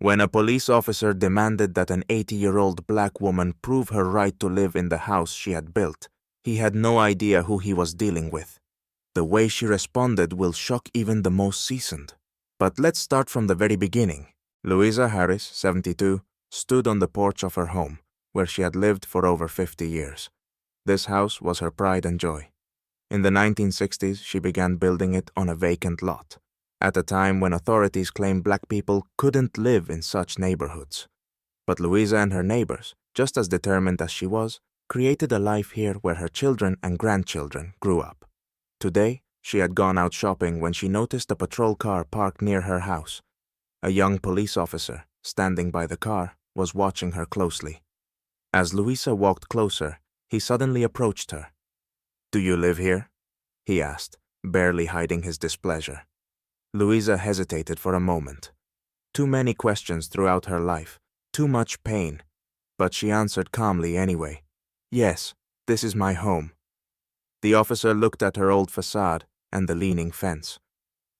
When a police officer demanded that an 80-year-old black woman prove her right to live in the house she had built, he had no idea who he was dealing with. The way she responded will shock even the most seasoned. But let's start from the very beginning. Louisa Harris, 72, stood on the porch of her home, where she had lived for over 50 years. This house was her pride and joy. In the 1960s, she began building it on a vacant lot, at a time when authorities claimed black people couldn't live in such neighborhoods. But Louisa and her neighbors, just as determined as she was, created a life here where her children and grandchildren grew up. Today, she had gone out shopping when she noticed a patrol car parked near her house. A young police officer, standing by the car, was watching her closely. As Louisa walked closer, he suddenly approached her. "Do you live here?" he asked, barely hiding his displeasure. Louisa hesitated for a moment. Too many questions throughout her life, too much pain, but she answered calmly anyway. "Yes, this is my home." The officer looked at her old facade and the leaning fence.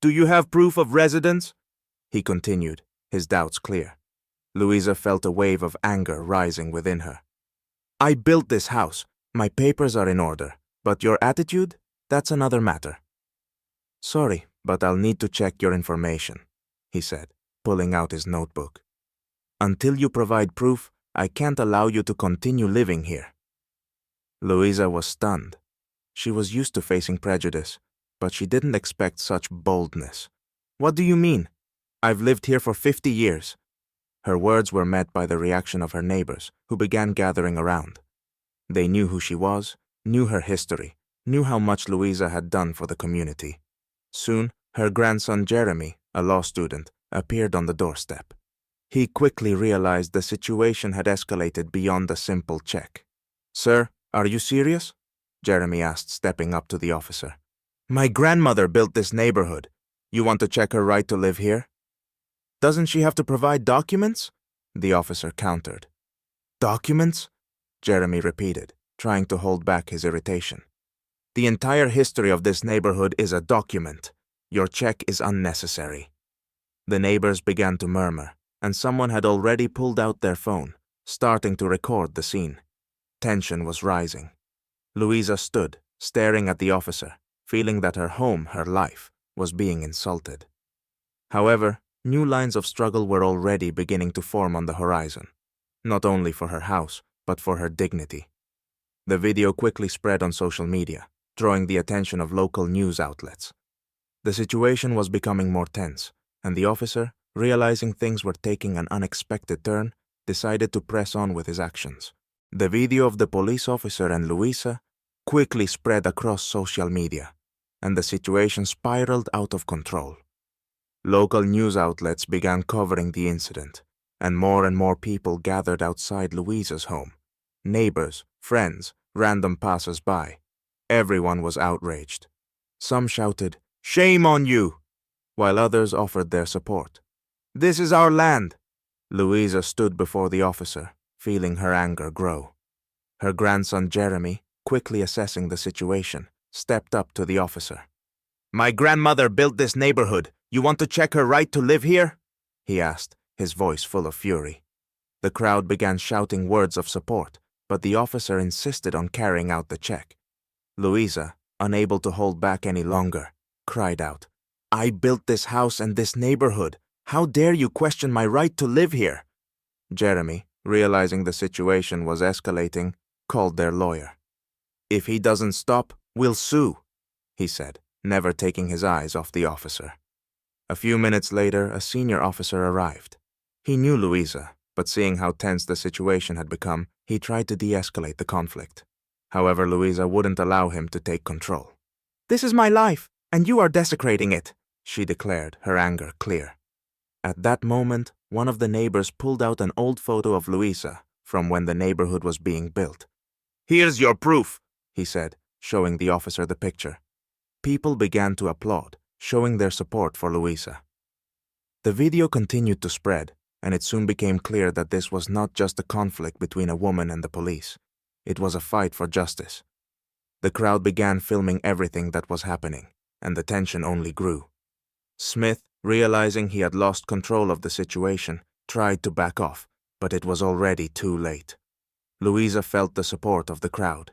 "Do you have proof of residence?" he continued, his doubts clear. Louisa felt a wave of anger rising within her. "I built this house. My papers are in order. But your attitude? That's another matter." "Sorry, but I'll need to check your information," he said, pulling out his notebook. "Until you provide proof, I can't allow you to continue living here." Louisa was stunned. She was used to facing prejudice, but she didn't expect such boldness. "What do you mean? I've lived here for 50 years. Her words were met by the reaction of her neighbors, who began gathering around. They knew who she was, knew her history, knew how much Louisa had done for the community. Soon, her grandson Jeremy, a law student, appeared on the doorstep. He quickly realized the situation had escalated beyond a simple check. "Sir, are you serious?" Jeremy asked, stepping up to the officer. "My grandmother built this neighborhood. You want to check her right to live here?" "Doesn't she have to provide documents?" the officer countered. "Documents?" Jeremy repeated, trying to hold back his irritation. "The entire history of this neighborhood is a document. Your check is unnecessary." The neighbors began to murmur, and someone had already pulled out their phone, starting to record the scene. Tension was rising. Louisa stood, staring at the officer, feeling that her home, her life, was being insulted. However, new lines of struggle were already beginning to form on the horizon, not only for her house, but for her dignity. The video quickly spread on social media, drawing the attention of local news outlets. The situation was becoming more tense, and the officer, realizing things were taking an unexpected turn, decided to press on with his actions. The video of the police officer and Louisa quickly spread across social media, and the situation spiraled out of control. Local news outlets began covering the incident, and more people gathered outside Louisa's home. Neighbors, friends, random passers-by. Everyone was outraged. Some shouted, "Shame on you!" while others offered their support. "This is our land!" Louisa stood before the officer, feeling her anger grow. Her grandson Jeremy, quickly assessing the situation, stepped up to the officer. "My grandmother built this neighborhood. You want to check her right to live here?" he asked, his voice full of fury. The crowd began shouting words of support, but the officer insisted on carrying out the check. Louisa, unable to hold back any longer, cried out, "I built this house and this neighborhood. How dare you question my right to live here?" Jeremy, realizing the situation was escalating, called their lawyer. "If he doesn't stop, we'll sue," he said, never taking his eyes off the officer. A few minutes later, a senior officer arrived. He knew Louisa, but seeing how tense the situation had become, he tried to de-escalate the conflict. However, Louisa wouldn't allow him to take control. "This is my life, and you are desecrating it," she declared, her anger clear. At that moment, one of the neighbors pulled out an old photo of Louisa from when the neighborhood was being built. "Here's your proof," he said, showing the officer the picture. People began to applaud, showing their support for Louisa. The video continued to spread, and it soon became clear that this was not just a conflict between a woman and the police. It was a fight for justice. The crowd began filming everything that was happening, and the tension only grew. Smith, realizing he had lost control of the situation, tried to back off, but it was already too late. Louisa felt the support of the crowd.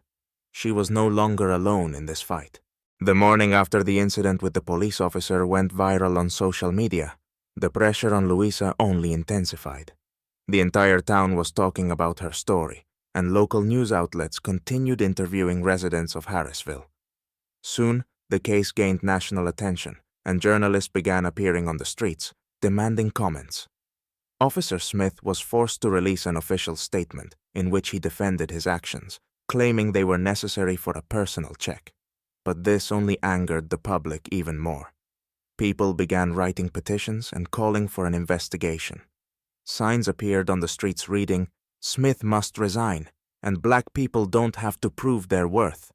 She was no longer alone in this fight. The morning after the incident with the police officer went viral on social media, the pressure on Louisa only intensified. The entire town was talking about her story, and local news outlets continued interviewing residents of Harrisville. Soon, the case gained national attention, and journalists began appearing on the streets, demanding comments. Officer Smith was forced to release an official statement in which he defended his actions, claiming they were necessary for a personal check. But this only angered the public even more. People began writing petitions and calling for an investigation. Signs appeared on the streets reading, "Smith must resign, and black people don't have to prove their worth."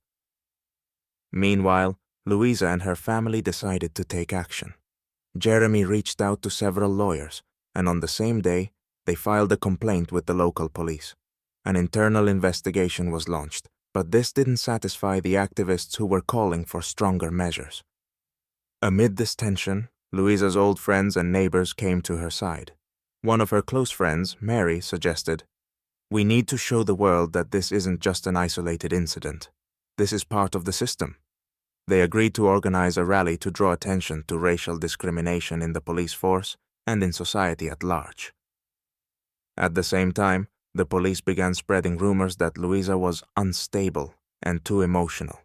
Meanwhile, Louisa and her family decided to take action. Jeremy reached out to several lawyers, and on the same day, they filed a complaint with the local police. An internal investigation was launched, but this didn't satisfy the activists who were calling for stronger measures. Amid this tension, Louisa's old friends and neighbors came to her side. One of her close friends, Mary, suggested, "We need to show the world that this isn't just an isolated incident. This is part of the system." They agreed to organize a rally to draw attention to racial discrimination in the police force and in society at large. At the same time, the police began spreading rumors that Louisa was unstable and too emotional.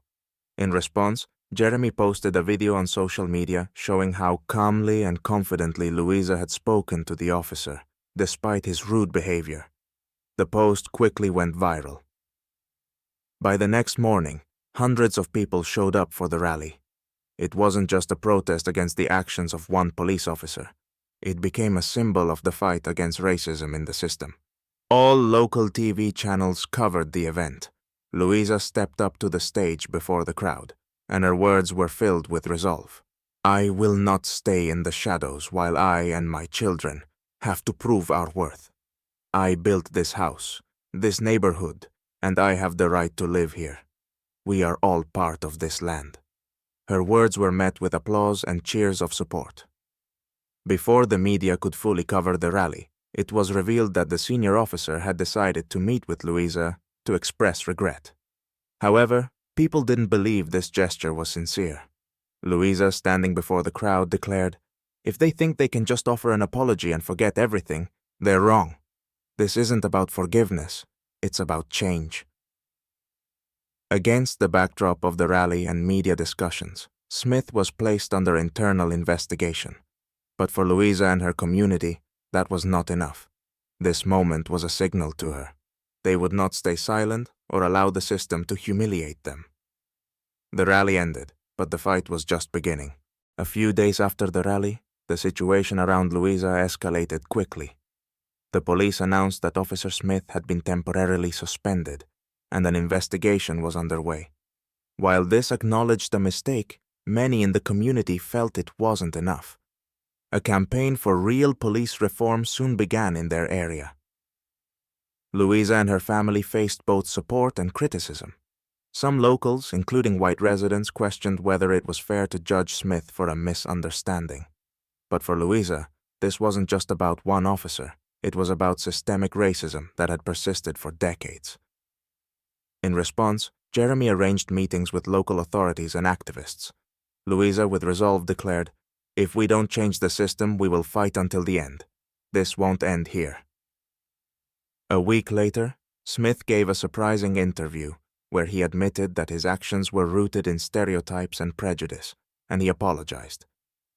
In response, Jeremy posted a video on social media showing how calmly and confidently Louisa had spoken to the officer, despite his rude behavior. The post quickly went viral. By the next morning, hundreds of people showed up for the rally. It wasn't just a protest against the actions of one police officer. It became a symbol of the fight against racism in the system. All local TV channels covered the event. Louisa stepped up to the stage before the crowd, and her words were filled with resolve. "I will not stay in the shadows while I and my children have to prove our worth. I built this house, this neighborhood, and I have the right to live here. We are all part of this land." Her words were met with applause and cheers of support. Before the media could fully cover the rally, it was revealed that the senior officer had decided to meet with Louisa to express regret. However, people didn't believe this gesture was sincere. Louisa, standing before the crowd, declared, "If they think they can just offer an apology and forget everything, they're wrong. This isn't about forgiveness, it's about change." Against the backdrop of the rally and media discussions, Smith was placed under internal investigation. But for Louisa and her community, that was not enough. This moment was a signal to her. They would not stay silent or allow the system to humiliate them. The rally ended, but the fight was just beginning. A few days after the rally, the situation around Louisa escalated quickly. The police announced that Officer Smith had been temporarily suspended, and an investigation was underway. While this acknowledged a mistake, many in the community felt it wasn't enough. A campaign for real police reform soon began in their area. Louisa and her family faced both support and criticism. Some locals, including white residents, questioned whether it was fair to judge Smith for a misunderstanding. But for Louisa, this wasn't just about one officer. It was about systemic racism that had persisted for decades. In response, Jeremy arranged meetings with local authorities and activists. Louisa, with resolve, declared, "If we don't change the system, we will fight until the end. This won't end here." A week later, Smith gave a surprising interview where he admitted that his actions were rooted in stereotypes and prejudice, and he apologized.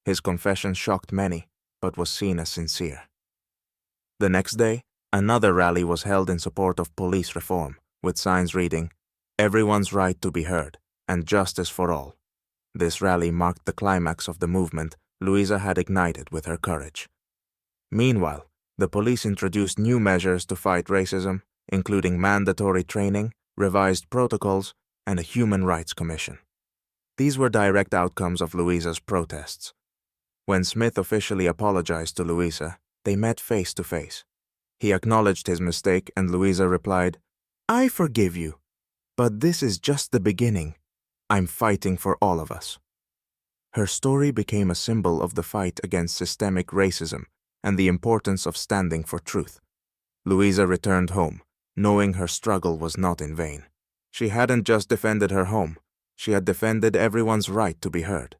His confession shocked many, but was seen as sincere. The next day, another rally was held in support of police reform, with signs reading, "Everyone's right to be heard, and justice for all." This rally marked the climax of the movement Louisa had ignited with her courage. Meanwhile, the police introduced new measures to fight racism, including mandatory training, revised protocols, and a human rights commission. These were direct outcomes of Louisa's protests. When Smith officially apologized to Louisa, they met face to face. He acknowledged his mistake, and Louisa replied, "I forgive you, but this is just the beginning. I'm fighting for all of us." Her story became a symbol of the fight against systemic racism and the importance of standing for truth. Louisa returned home, knowing her struggle was not in vain. She hadn't just defended her home, she had defended everyone's right to be heard.